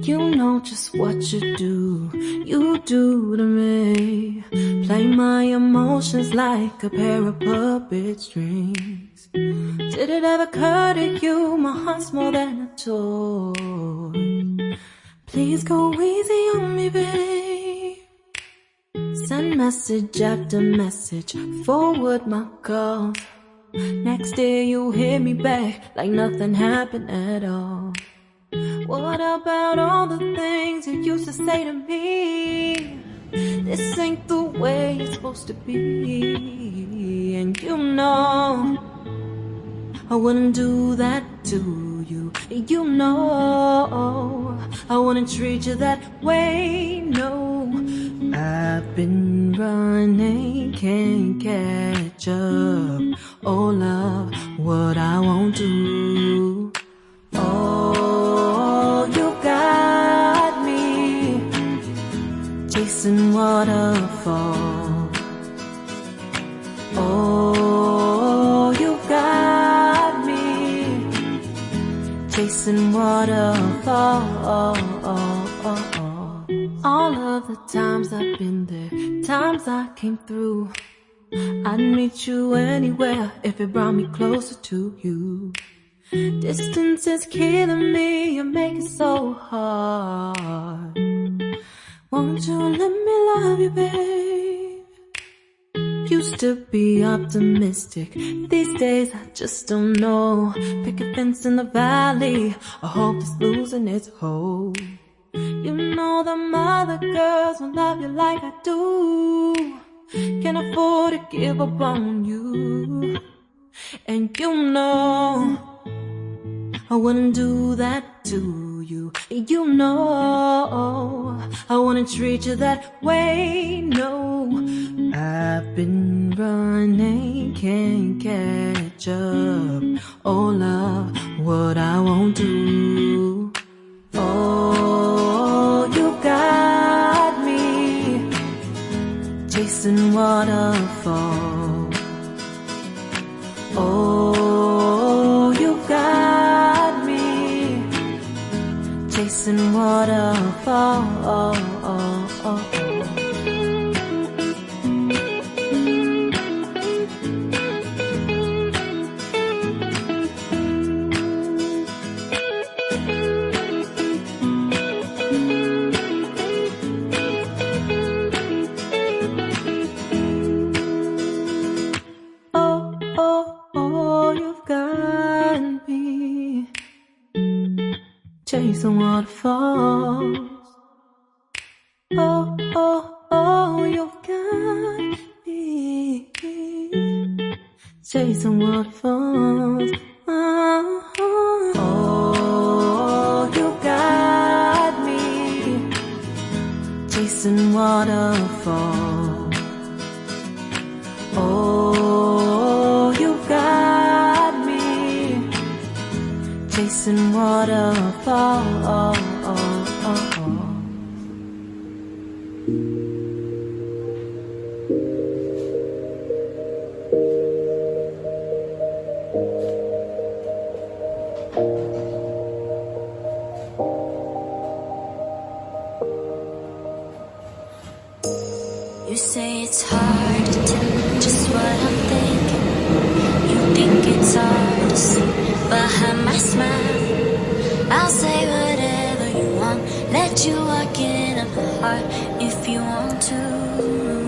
You know just what you do to me. Play my emotions like a pair of puppet strings. Did it ever occur to you my heart's more than a toy? Please go easy on me, babe. Send message after message, forward my calls. Next day you hit me back like nothing happened at all. What about all the things you used to say to me? This ain't the way it's supposed to be. And you know I wouldn't do that to you. You know I wouldn't treat you that way, no. I've been running, can't catch up. Oh love, what I won't do. Oh, you got me chasing waterfalls. Oh, you got me chasing waterfalls. All of the times I've been there, times I came through, I'd meet you anywhere if it brought me closer to you. Distance is killing me, you make it so hard. Won't you let me love you, babe? Used to be optimistic, these days I just don't know. Pick a fence in the valley, I hope it's losing its hold. You know them other girls won't love you like I do. Can't afford to give up on you. And you know I wouldn't do that to you. You know I wouldn't treat you that way, no. I've been running, can't catch up. Oh love, what I won't do. Oh, you got me chasing waterfalls. Oh, you got me chasing waterfalls. Chasing waterfalls. Oh, oh, oh, you've got me chasing waterfalls. Oh, oh, you got me chasing waterfalls. Oh, you got me chasing waterfalls. You say it's hard to tell just what I'm thinking. You think it's hard to see behind my smile. I'll say whatever you want, let you walk in my heart if you want to.